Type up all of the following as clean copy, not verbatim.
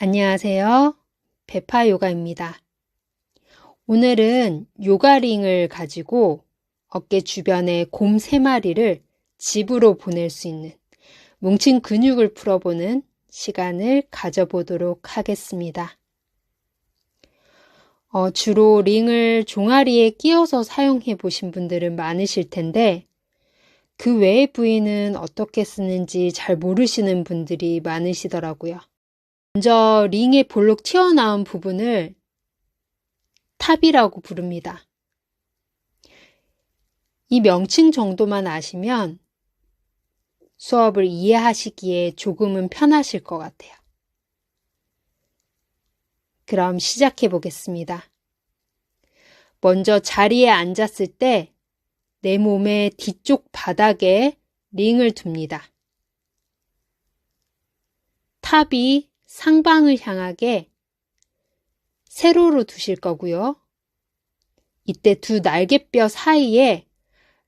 안녕하세요. 베파 요가입니다. 오늘은 요가링을 가지고 어깨 주변에 곰 3마리를 집으로 보낼 수 있는 뭉친 근육을 풀어보는 시간을 가져보도록 하겠습니다. 주로 링을 종아리에 끼워서 사용해 보신 분들은 많으실 텐데 그 외의 부위는 어떻게 쓰는지 잘 모르시는 분들이 많으시더라고요. 먼저 링의 볼록 튀어나온 부분을 탑이라고 부릅니다. 이 명칭 정도만 아시면 수업을 이해하시기에 조금은 편하실 것 같아요. 그럼 시작해 보겠습니다. 먼저 자리에 앉았을 때 내 몸의 뒤쪽 바닥에 링을 둡니다. 탑이 상방을 향하게 세로로 두실 거고요. 이때 두 날개뼈 사이에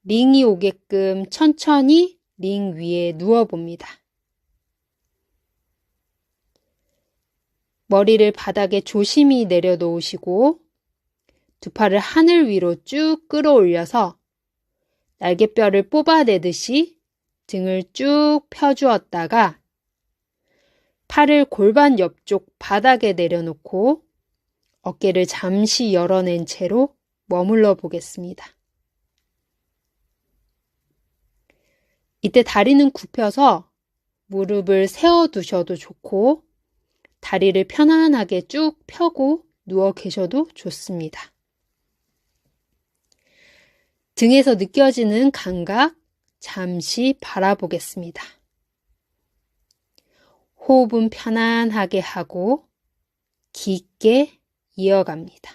링이 오게끔 천천히 링 위에 누워봅니다. 머리를 바닥에 조심히 내려놓으시고 두 팔을 하늘 위로 쭉 끌어올려서 날개뼈를 뽑아내듯이 등을 쭉 펴주었다가 팔을 골반 옆쪽 바닥에 내려놓고 어깨를 잠시 열어낸 채로 머물러 보겠습니다. 이때 다리는 굽혀서 무릎을 세워 두셔도 좋고 다리를 편안하게 쭉 펴고 누워 계셔도 좋습니다. 등에서 느껴지는 감각 잠시 바라보겠습니다. 호흡은 편안하게 하고 깊게 이어갑니다.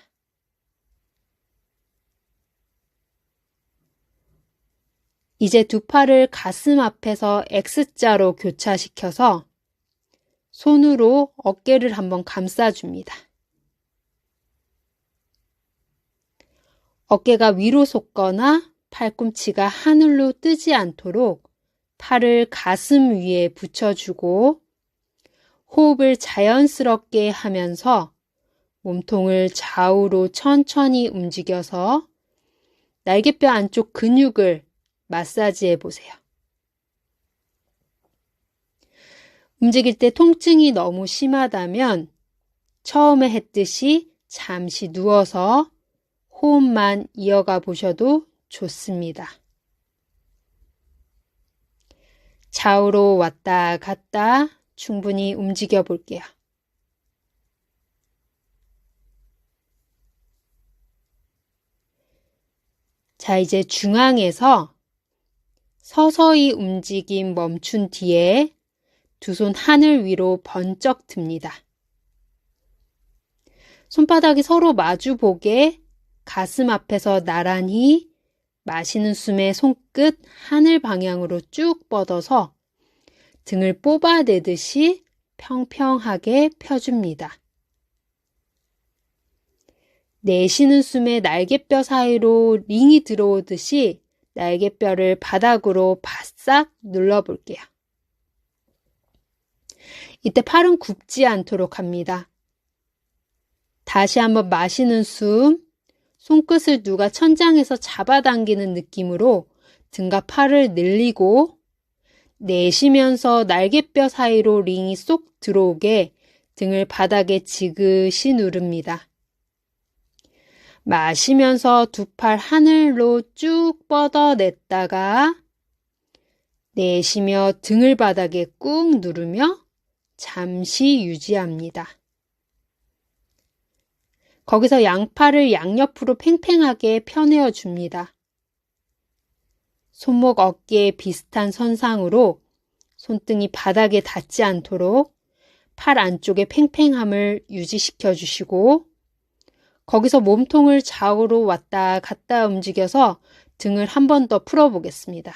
이제 두 팔을 가슴 앞에서 X자로 교차시켜서 손으로 어깨를 한번 감싸줍니다. 어깨가 위로 솟거나 팔꿈치가 하늘로 뜨지 않도록 팔을 가슴 위에 붙여주고 호흡을 자연스럽게 하면서 몸통을 좌우로 천천히 움직여서 날개뼈 안쪽 근육을 마사지해 보세요. 움직일 때 통증이 너무 심하다면 처음에 했듯이 잠시 누워서 호흡만 이어가 보셔도 좋습니다. 좌우로 왔다 갔다 충분히 움직여 볼게요. 자, 이제 중앙에서 서서히 움직임 멈춘 뒤에 두 손 하늘 위로 번쩍 듭니다. 손바닥이 서로 마주보게 가슴 앞에서 나란히 마시는 숨에 손끝 하늘 방향으로 쭉 뻗어서 등을 뽑아내듯이 평평하게 펴줍니다. 내쉬는 숨에 날개뼈 사이로 링이 들어오듯이 날개뼈를 바닥으로 바싹 눌러볼게요. 이때 팔은 굽지 않도록 합니다. 다시 한번 마시는 숨, 손끝을 누가 천장에서 잡아당기는 느낌으로 등과 팔을 늘리고 내쉬면서 날개뼈 사이로 링이 쏙 들어오게 등을 바닥에 지그시 누릅니다. 마시면서 두 팔 하늘로 쭉 뻗어냈다가 내쉬며 등을 바닥에 꾹 누르며 잠시 유지합니다. 거기서 양팔을 양옆으로 팽팽하게 펴내어 줍니다. 손목 어깨에 비슷한 선상으로 손등이 바닥에 닿지 않도록 팔 안쪽의 팽팽함을 유지시켜 주시고 거기서 몸통을 좌우로 왔다 갔다 움직여서 등을 한 번 더 풀어보겠습니다.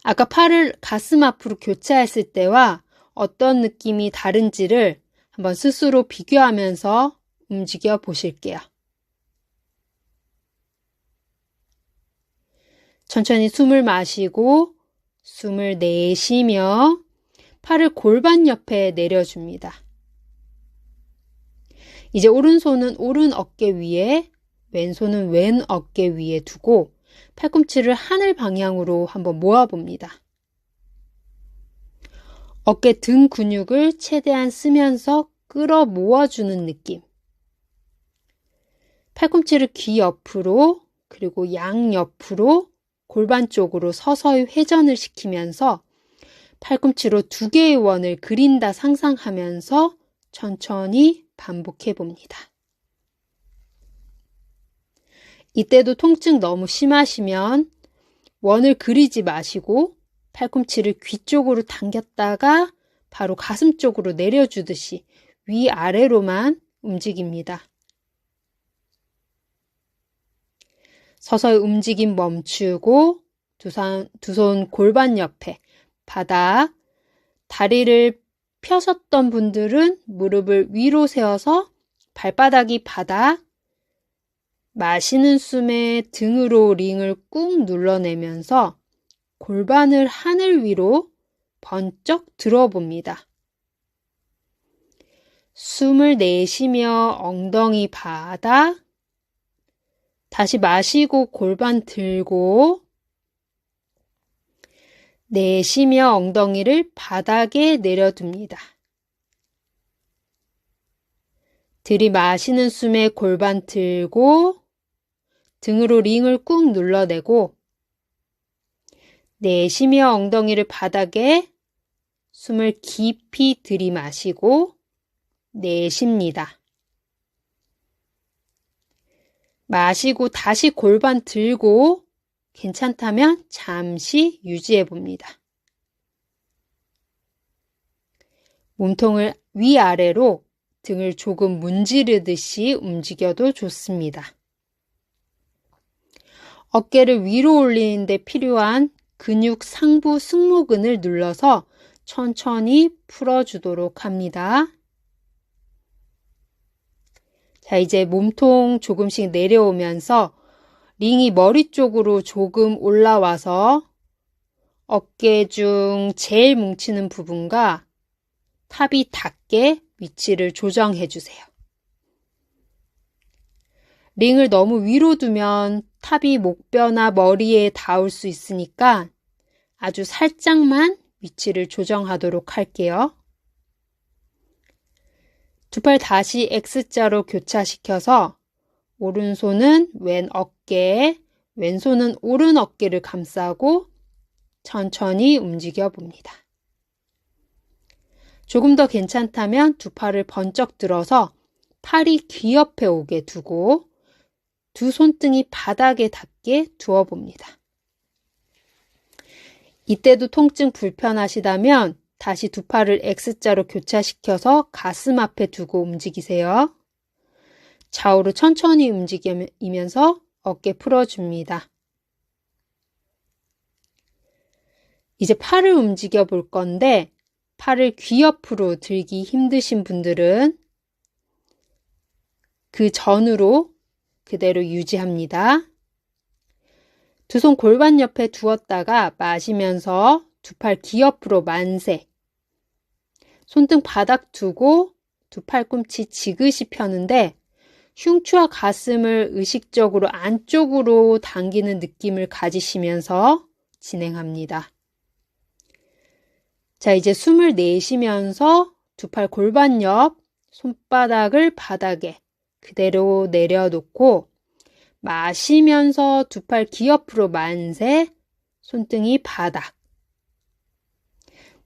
아까 팔을 가슴 앞으로 교차했을 때와 어떤 느낌이 다른지를 한번 스스로 비교하면서 움직여 보실게요. 천천히 숨을 마시고 숨을 내쉬며 팔을 골반 옆에 내려줍니다. 이제 오른손은 오른 어깨 위에, 왼손은 왼 어깨 위에 두고 팔꿈치를 하늘 방향으로 한번 모아봅니다. 어깨 등 근육을 최대한 쓰면서 끌어 모아주는 느낌. 팔꿈치를 귀 옆으로 그리고 양옆으로 골반 쪽으로 서서히 회전을 시키면서 팔꿈치로 두 개의 원을 그린다 상상하면서 천천히 반복해 봅니다. 이때도 통증 너무 심하시면 원을 그리지 마시고 팔꿈치를 귀 쪽으로 당겼다가 바로 가슴 쪽으로 내려주듯이 위아래로만 움직입니다. 서서히 움직임 멈추고 두 손 골반 옆에 바닥, 다리를 펴셨던 분들은 무릎을 위로 세워서 발바닥이 바닥, 마시는 숨에 등으로 링을 꾹 눌러내면서 골반을 하늘 위로 번쩍 들어봅니다. 숨을 내쉬며 엉덩이 바닥, 다시 마시고 골반 들고 내쉬며 엉덩이를 바닥에 내려둡니다. 들이마시는 숨에 골반 들고 등으로 링을 꾹 눌러내고 내쉬며 엉덩이를 바닥에 숨을 깊이 들이마시고 내쉽니다. 마시고 다시 골반 들고 괜찮다면 잠시 유지해 봅니다. 몸통을 위아래로 등을 조금 문지르듯이 움직여도 좋습니다. 어깨를 위로 올리는 데 필요한 근육 상부 승모근을 눌러서 천천히 풀어주도록 합니다. 자, 이제 몸통 조금씩 내려오면서 링이 머리 쪽으로 조금 올라와서 어깨 중 제일 뭉치는 부분과 탑이 닿게 위치를 조정해 주세요. 링을 너무 위로 두면 탑이 목뼈나 머리에 닿을 수 있으니까 아주 살짝만 위치를 조정하도록 할게요. 두 팔 다시 X자로 교차시켜서 오른손은 왼 어깨, 왼손은 오른 어깨를 감싸고 천천히 움직여 봅니다. 조금 더 괜찮다면 두 팔을 번쩍 들어서 팔이 귀 옆에 오게 두고 두 손등이 바닥에 닿게 두어 봅니다. 이때도 통증 불편하시다면 다시 두 팔을 X자로 교차시켜서 가슴 앞에 두고 움직이세요. 좌우로 천천히 움직이면서 어깨 풀어줍니다. 이제 팔을 움직여 볼 건데 팔을 귀 옆으로 들기 힘드신 분들은 그 전으로 그대로 유지합니다. 두 손 골반 옆에 두었다가 마시면서 두 팔 귀 옆으로 만세. 손등 바닥 두고 두 팔꿈치 지그시 펴는데 흉추와 가슴을 의식적으로 안쪽으로 당기는 느낌을 가지시면서 진행합니다. 자, 이제 숨을 내쉬면서 두 팔 골반 옆 손바닥을 바닥에 그대로 내려놓고 마시면서 두 팔 귀 옆으로 만세, 손등이 바닥.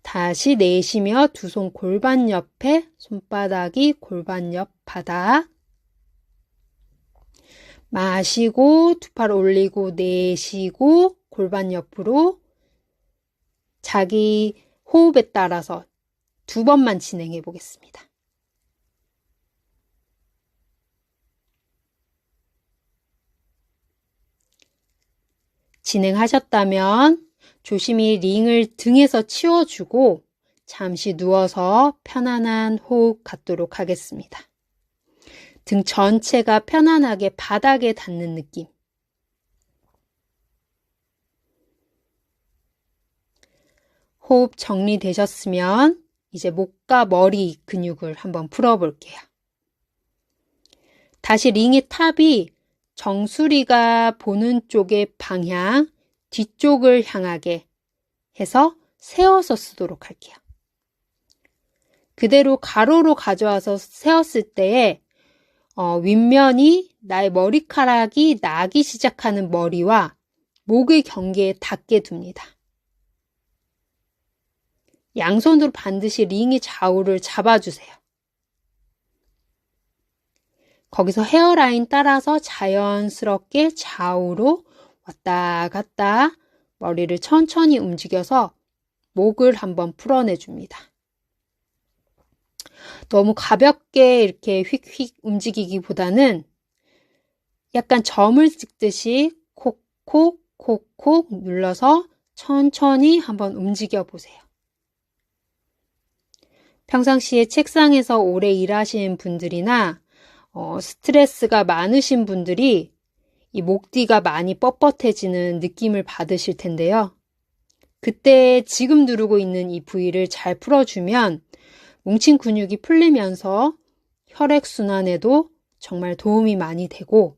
다시 내쉬며 두 손 골반 옆에 손바닥이 골반 옆 바닥. 마시고 두 팔 올리고 내쉬고 골반 옆으로 자기 호흡에 따라서 두 번만 진행해 보겠습니다. 진행하셨다면 조심히 링을 등에서 치워주고 잠시 누워서 편안한 호흡 갖도록 하겠습니다. 등 전체가 편안하게 바닥에 닿는 느낌. 호흡 정리되셨으면 이제 목과 머리 근육을 한번 풀어볼게요. 다시 링의 탑이 정수리가 보는 쪽의 방향, 뒤쪽을 향하게 해서 세워서 쓰도록 할게요. 그대로 가로로 가져와서 세웠을 때에 윗면이 나의 머리카락이 나기 시작하는 머리와 목의 경계에 닿게 둡니다. 양손으로 반드시 링의 좌우를 잡아주세요. 거기서 헤어라인 따라서 자연스럽게 좌우로 왔다 갔다 머리를 천천히 움직여서 목을 한번 풀어내줍니다. 너무 가볍게 이렇게 휙휙 움직이기보다는 약간 점을 찍듯이 콕콕 콕콕 눌러서 천천히 한번 움직여 보세요. 평상시에 책상에서 오래 일하시는 분들이나 스트레스가 많으신 분들이 이 목 뒤가 많이 뻣뻣해지는 느낌을 받으실 텐데요. 그때 지금 누르고 있는 이 부위를 잘 풀어주면 뭉친 근육이 풀리면서 혈액순환에도 정말 도움이 많이 되고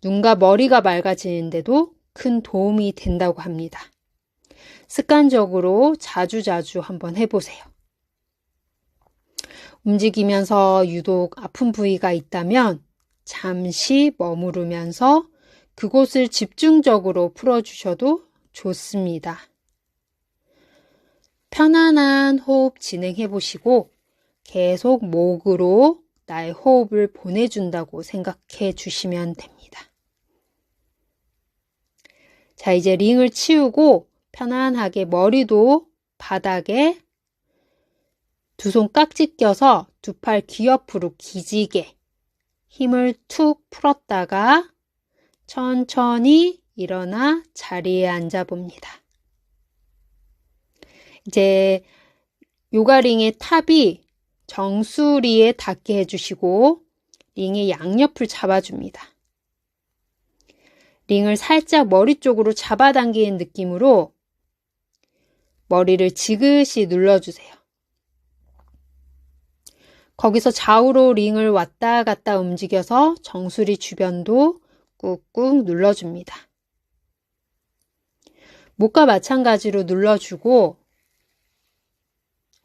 눈과 머리가 맑아지는데도 큰 도움이 된다고 합니다. 습관적으로 자주자주 한번 해보세요. 움직이면서 유독 아픈 부위가 있다면 잠시 머무르면서 그곳을 집중적으로 풀어주셔도 좋습니다. 편안한 호흡 진행해 보시고 계속 목으로 나의 호흡을 보내준다고 생각해 주시면 됩니다. 자, 이제 링을 치우고 편안하게 머리도 바닥에 두 손 깍지 껴서 두 팔 귀 옆으로 기지개 힘을 툭 풀었다가 천천히 일어나 자리에 앉아 봅니다. 이제 요가링의 탑이 정수리에 닿게 해주시고 링의 양옆을 잡아줍니다. 링을 살짝 머리 쪽으로 잡아당기는 느낌으로 머리를 지그시 눌러주세요. 거기서 좌우로 링을 왔다 갔다 움직여서 정수리 주변도 꾹꾹 눌러줍니다. 목과 마찬가지로 눌러주고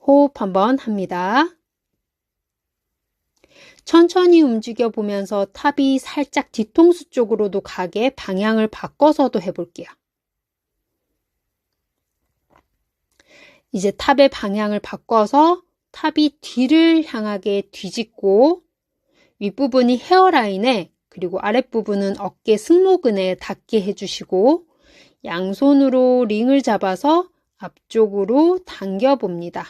호흡 한번 합니다. 천천히 움직여 보면서 탑이 살짝 뒤통수 쪽으로도 가게 방향을 바꿔서도 해볼게요. 이제 탑의 방향을 바꿔서 탑이 뒤를 향하게 뒤집고 윗부분이 헤어라인에 그리고 아랫부분은 어깨 승모근에 닿게 해주시고 양손으로 링을 잡아서 앞쪽으로 당겨봅니다.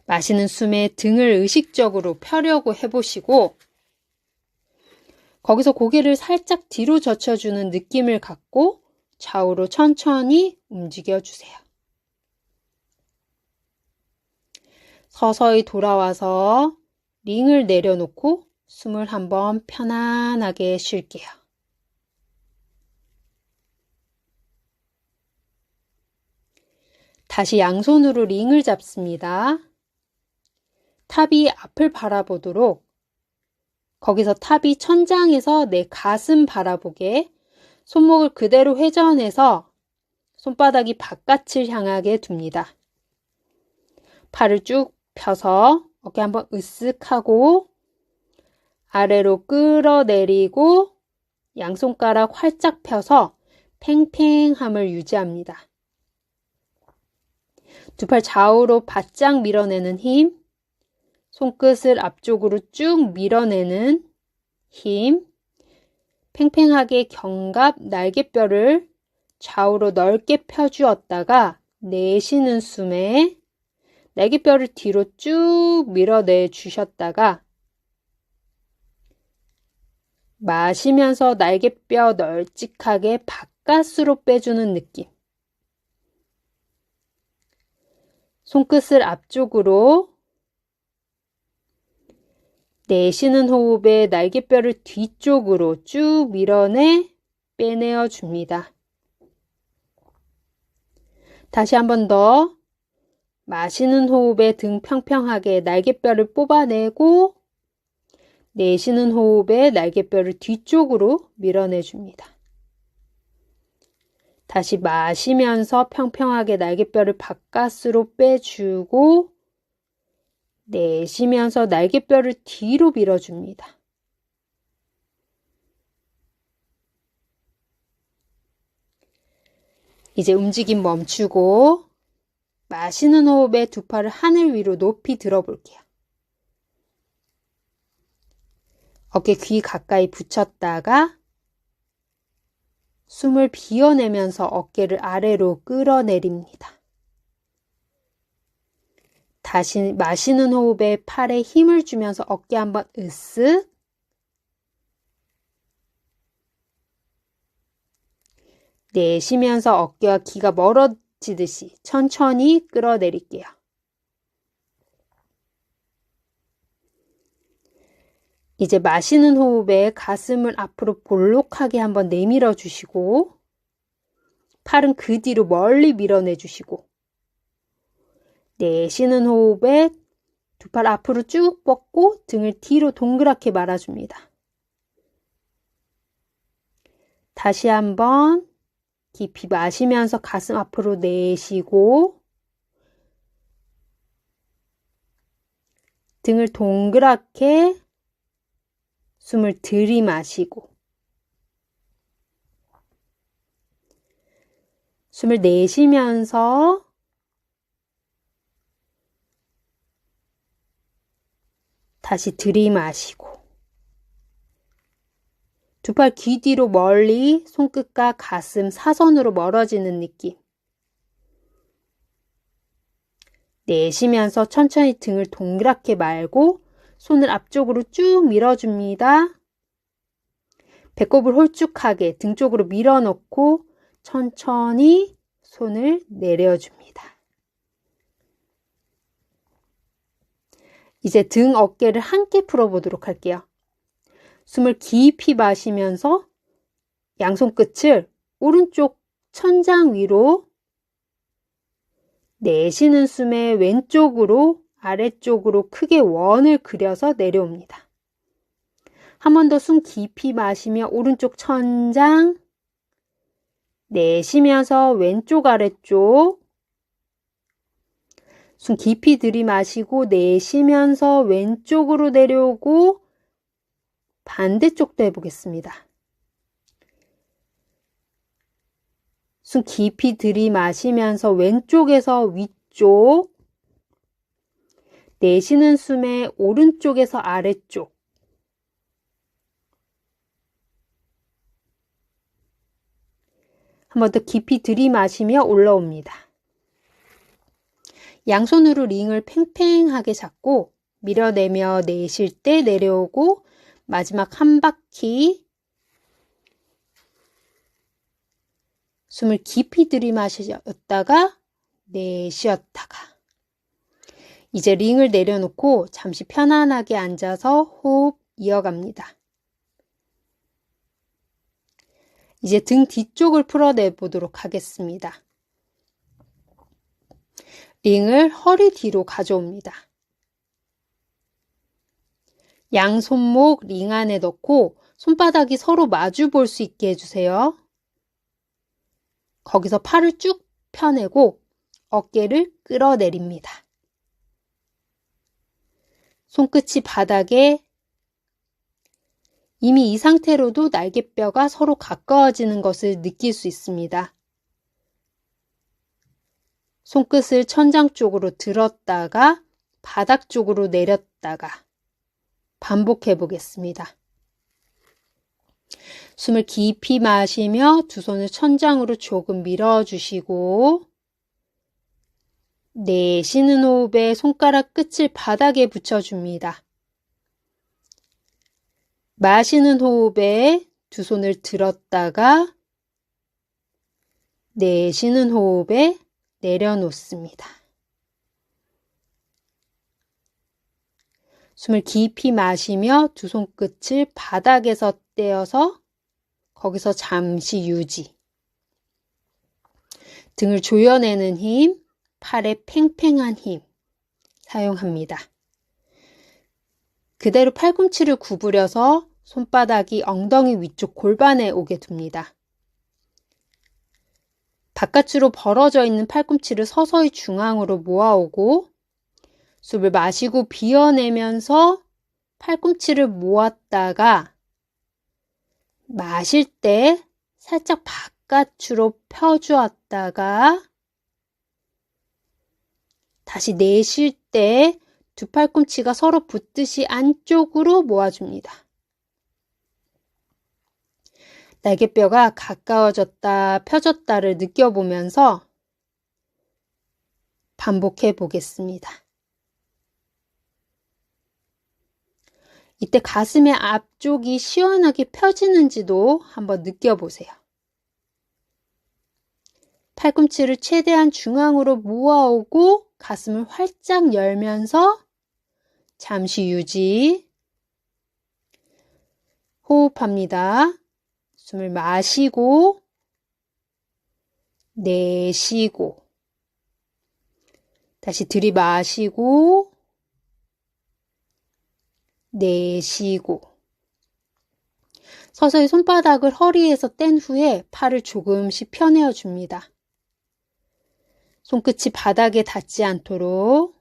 마시는 숨에 등을 의식적으로 펴려고 해보시고 거기서 고개를 살짝 뒤로 젖혀주는 느낌을 갖고 좌우로 천천히 움직여주세요. 서서히 돌아와서 링을 내려놓고 숨을 한번 편안하게 쉴게요. 다시 양손으로 링을 잡습니다. 탑이 앞을 바라보도록 거기서 탑이 천장에서 내 가슴 바라보게 손목을 그대로 회전해서 손바닥이 바깥을 향하게 둡니다. 팔을 쭉 펴서 어깨 한번 으쓱 하고 아래로 끌어내리고 양손가락 활짝 펴서 팽팽함을 유지합니다. 두 팔 좌우로 바짝 밀어내는 힘, 손끝을 앞쪽으로 쭉 밀어내는 힘, 팽팽하게 견갑, 날개뼈를 좌우로 넓게 펴주었다가 내쉬는 숨에 날개뼈를 뒤로 쭉 밀어내 주셨다가 마시면서 날개뼈 널찍하게 바깥으로 빼주는 느낌. 손끝을 앞쪽으로 내쉬는 호흡에 날개뼈를 뒤쪽으로 쭉 밀어내 빼내어 줍니다. 다시 한 번 더. 마시는 호흡에 등 평평하게 날개뼈를 뽑아내고 내쉬는 호흡에 날개뼈를 뒤쪽으로 밀어내줍니다. 다시 마시면서 평평하게 날개뼈를 바깥으로 빼주고 내쉬면서 날개뼈를 뒤로 밀어줍니다. 이제 움직임 멈추고 마시는 호흡에 두 팔을 하늘 위로 높이 들어볼게요. 어깨 귀 가까이 붙였다가 숨을 비워내면서 어깨를 아래로 끌어내립니다. 다시 마시는 호흡에 팔에 힘을 주면서 어깨 한번 으쓱. 내쉬면서 어깨와 귀가 멀어지듯이 천천히 끌어내릴게요. 이제 마시는 호흡에 가슴을 앞으로 볼록하게 한번 내밀어 주시고 팔은 그 뒤로 멀리 밀어내 주시고 내쉬는 호흡에 두 팔 앞으로 쭉 뻗고 등을 뒤로 동그랗게 말아줍니다. 다시 한번 깊이 마시면서 가슴 앞으로 내쉬고 등을 동그랗게 숨을 들이마시고 숨을 내쉬면서 다시 들이마시고 두 팔 귀 뒤로 멀리 손끝과 가슴 사선으로 멀어지는 느낌. 내쉬면서 천천히 등을 동그랗게 말고 손을 앞쪽으로 쭉 밀어줍니다. 배꼽을 홀쭉하게 등 쪽으로 밀어넣고 천천히 손을 내려줍니다. 이제 등 어깨를 함께 풀어보도록 할게요. 숨을 깊이 마시면서 양손 끝을 오른쪽 천장 위로 내쉬는 숨에 왼쪽으로 아래쪽으로 크게 원을 그려서 내려옵니다. 한 번 더 숨 깊이 마시며 오른쪽 천장 내쉬면서 왼쪽 아래쪽 숨 깊이 들이마시고 내쉬면서 왼쪽으로 내려오고 반대쪽도 해보겠습니다. 숨 깊이 들이마시면서 왼쪽에서 위쪽 내쉬는 숨에 오른쪽에서 아래쪽 한 번 더 깊이 들이마시며 올라옵니다. 양손으로 링을 팽팽하게 잡고 밀어내며 내쉴 때 내려오고 마지막 한 바퀴 숨을 깊이 들이마셨다가 내쉬었다가 이제 링을 내려놓고 잠시 편안하게 앉아서 호흡 이어갑니다. 이제 등 뒤쪽을 풀어내 보도록 하겠습니다. 링을 허리 뒤로 가져옵니다. 양 손목 링 안에 넣고 손바닥이 서로 마주 볼 수 있게 해주세요. 거기서 팔을 쭉 펴내고 어깨를 끌어내립니다. 손끝이 바닥에 이미 이 상태로도 날개뼈가 서로 가까워지는 것을 느낄 수 있습니다. 손끝을 천장 쪽으로 들었다가 바닥 쪽으로 내렸다가 반복해 보겠습니다. 숨을 깊이 마시며 두 손을 천장으로 조금 밀어주시고 내쉬는 호흡에 손가락 끝을 바닥에 붙여줍니다. 마시는 호흡에 두 손을 들었다가 내쉬는 호흡에 내려놓습니다. 숨을 깊이 마시며 두 손끝을 바닥에서 떼어서 거기서 잠시 유지. 등을 조여내는 힘, 팔의 팽팽한 힘 사용합니다. 그대로 팔꿈치를 구부려서 손바닥이 엉덩이 위쪽 골반에 오게 둡니다. 바깥으로 벌어져 있는 팔꿈치를 서서히 중앙으로 모아오고 숨을 마시고 비워내면서 팔꿈치를 모았다가 마실 때 살짝 바깥으로 펴주었다가 다시 내쉴 때 두 팔꿈치가 서로 붙듯이 안쪽으로 모아줍니다. 날개뼈가 가까워졌다 펴졌다를 느껴보면서 반복해 보겠습니다. 이때 가슴의 앞쪽이 시원하게 펴지는지도 한번 느껴보세요. 팔꿈치를 최대한 중앙으로 모아오고 가슴을 활짝 열면서 잠시 유지. 호흡합니다. 숨을 마시고 내쉬고 다시 들이마시고 내쉬고 서서히 손바닥을 허리에서 뗀 후에 팔을 조금씩 펴내어 줍니다. 손끝이 바닥에 닿지 않도록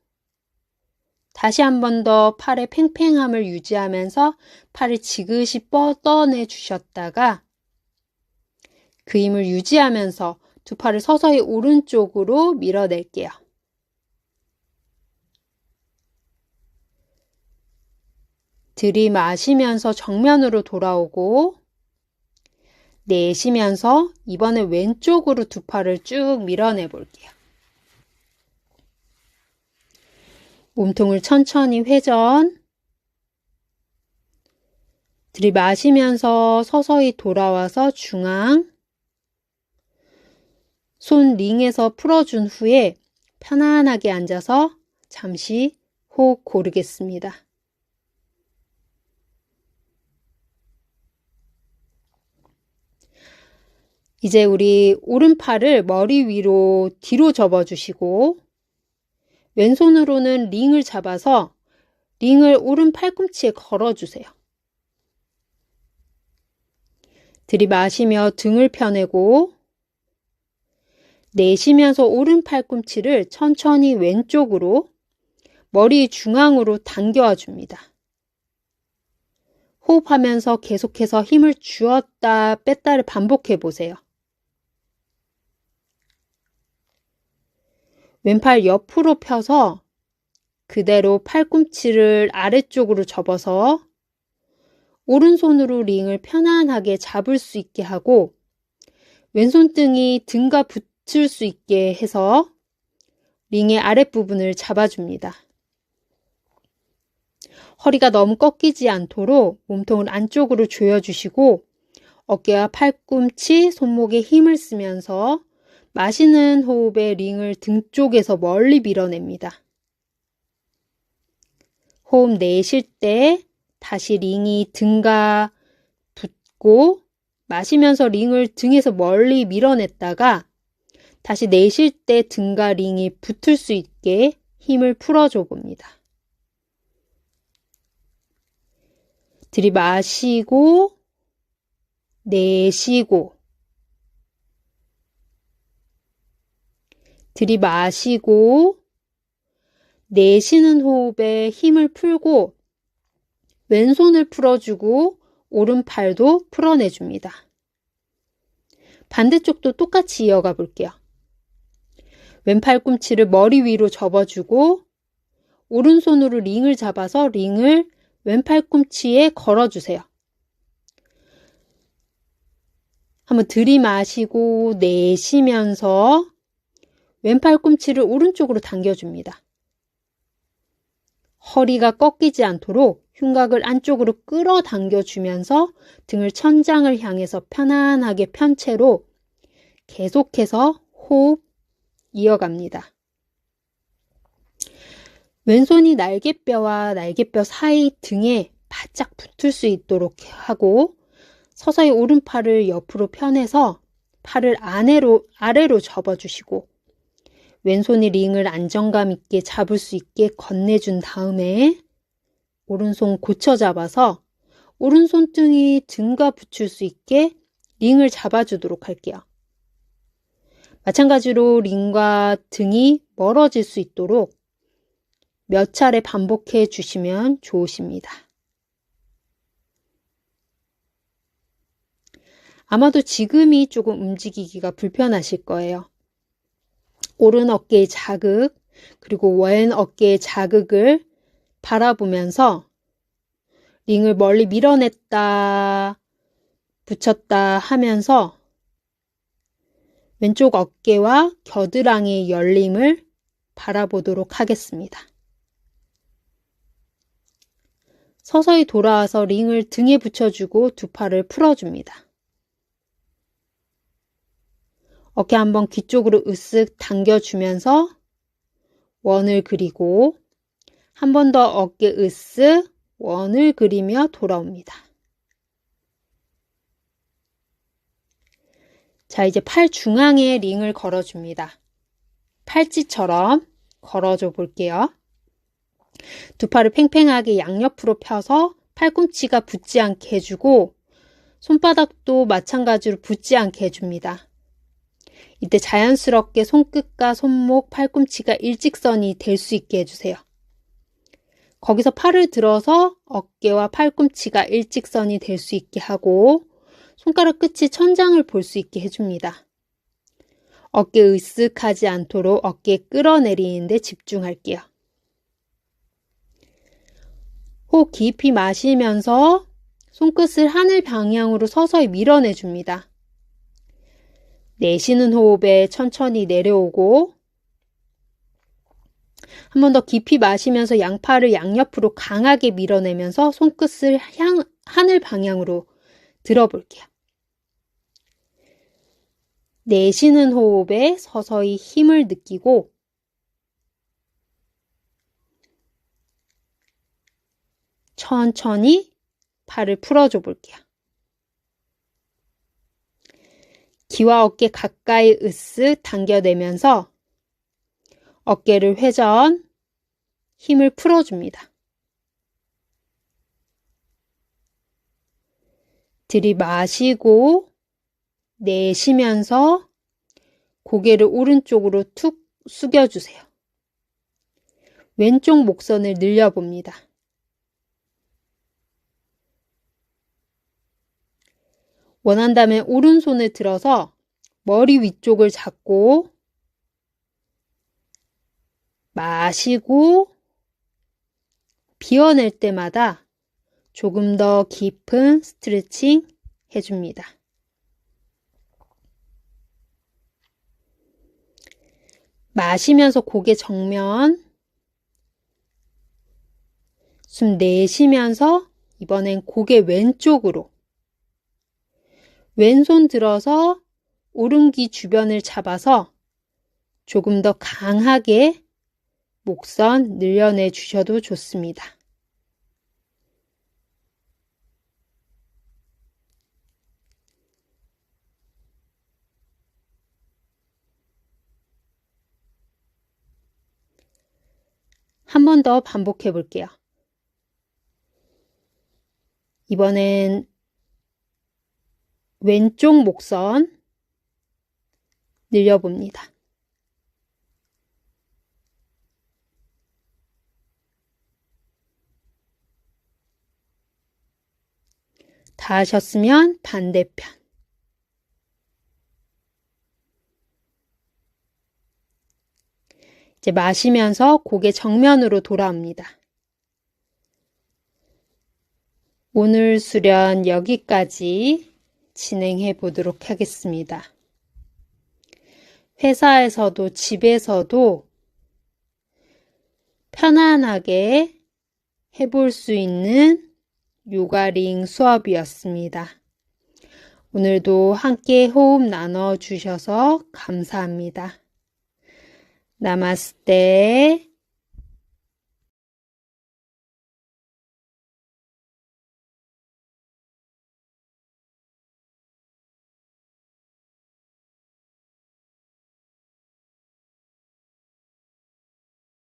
다시 한 번 더 팔의 팽팽함을 유지하면서 팔을 지그시 뻗어내 주셨다가 그 힘을 유지하면서 두 팔을 서서히 오른쪽으로 밀어낼게요. 들이마시면서 정면으로 돌아오고 내쉬면서 이번에 왼쪽으로 두 팔을 쭉 밀어내 볼게요. 몸통을 천천히 회전. 들이마시면서 서서히 돌아와서 중앙. 손 링에서 풀어준 후에 편안하게 앉아서 잠시 호흡 고르겠습니다. 이제 우리 오른팔을 머리 위로 뒤로 접어주시고 왼손으로는 링을 잡아서 링을 오른 팔꿈치에 걸어주세요. 들이마시며 등을 펴내고 내쉬면서 오른 팔꿈치를 천천히 왼쪽으로 머리 중앙으로 당겨와 줍니다. 호흡하면서 계속해서 힘을 주었다 뺐다를 반복해 보세요. 왼팔 옆으로 펴서 그대로 팔꿈치를 아래쪽으로 접어서 오른손으로 링을 편안하게 잡을 수 있게 하고 왼손등이 등과 붙을 수 있게 해서 링의 아랫부분을 잡아줍니다. 허리가 너무 꺾이지 않도록 몸통을 안쪽으로 조여주시고 어깨와 팔꿈치, 손목에 힘을 쓰면서 마시는 호흡에 링을 등 쪽에서 멀리 밀어냅니다. 호흡 내쉴 때 다시 링이 등과 붙고 마시면서 링을 등에서 멀리 밀어냈다가 다시 내쉴 때 등과 링이 붙을 수 있게 힘을 풀어줘 봅니다. 들이마시고 내쉬고 들이마시고 내쉬는 호흡에 힘을 풀고 왼손을 풀어주고 오른팔도 풀어내줍니다. 반대쪽도 똑같이 이어가 볼게요. 왼팔꿈치를 머리 위로 접어주고 오른손으로 링을 잡아서 링을 왼팔꿈치에 걸어주세요. 한번 들이마시고 내쉬면서 왼팔꿈치를 오른쪽으로 당겨줍니다. 허리가 꺾이지 않도록 흉곽을 안쪽으로 끌어당겨주면서 등을 천장을 향해서 편안하게 편 채로 계속해서 호흡 이어갑니다. 왼손이 날개뼈와 날개뼈 사이 등에 바짝 붙을 수 있도록 하고 서서히 오른팔을 옆으로 펴내서 팔을 아래로 접어주시고 왼손이 링을 안정감 있게 잡을 수 있게 건네준 다음에 오른손 고쳐 잡아서 오른손등이 등과 붙일 수 있게 링을 잡아주도록 할게요. 마찬가지로 링과 등이 멀어질 수 있도록 몇 차례 반복해 주시면 좋으십니다. 아마도 지금이 조금 움직이기가 불편하실 거예요. 오른 어깨의 자극, 그리고 왼 어깨의 자극을 바라보면서 링을 멀리 밀어냈다, 붙였다 하면서 왼쪽 어깨와 겨드랑이의 열림을 바라보도록 하겠습니다. 서서히 돌아와서 링을 등에 붙여주고 두 팔을 풀어줍니다. 어깨 한번 귀 쪽으로 으쓱 당겨주면서 원을 그리고 한 번 더 어깨 으쓱 원을 그리며 돌아옵니다. 자, 이제 팔 중앙에 링을 걸어줍니다. 팔찌처럼 걸어줘 볼게요. 두 팔을 팽팽하게 양옆으로 펴서 팔꿈치가 붙지 않게 해주고 손바닥도 마찬가지로 붙지 않게 해줍니다. 이때 자연스럽게 손끝과 손목, 팔꿈치가 일직선이 될 수 있게 해주세요. 거기서 팔을 들어서 어깨와 팔꿈치가 일직선이 될 수 있게 하고 손가락 끝이 천장을 볼 수 있게 해줍니다. 어깨 으쓱하지 않도록 어깨 끌어내리는 데 집중할게요. 호흡 깊이 마시면서 손끝을 하늘 방향으로 서서히 밀어내줍니다. 내쉬는 호흡에 천천히 내려오고 한 번 더 깊이 마시면서 양팔을 양옆으로 강하게 밀어내면서 손끝을 하늘 방향으로 들어볼게요. 내쉬는 호흡에 서서히 힘을 느끼고 천천히 팔을 풀어줘 볼게요. 귀와 어깨 가까이 으쓱 당겨내면서 어깨를 회전, 힘을 풀어줍니다. 들이마시고 내쉬면서 고개를 오른쪽으로 툭 숙여주세요. 왼쪽 목선을 늘려봅니다. 원한다면 오른손을 들어서 머리 위쪽을 잡고 마시고 비워낼 때마다 조금 더 깊은 스트레칭 해줍니다. 마시면서 고개 정면, 숨 내쉬면서 이번엔 고개 왼쪽으로 왼손 들어서 오른귀 주변을 잡아서 조금 더 강하게 목선 늘려내 주셔도 좋습니다. 한 번 더 반복해 볼게요. 이번엔 왼쪽 목선 늘려봅니다. 다 하셨으면 반대편. 이제 마시면서 고개 정면으로 돌아옵니다. 오늘 수련 여기까지 진행해 보도록 하겠습니다. 회사에서도 집에서도 편안하게 해볼 수 있는 요가링 수업이었습니다. 오늘도 함께 호흡 나눠 주셔서 감사합니다. 나마스테.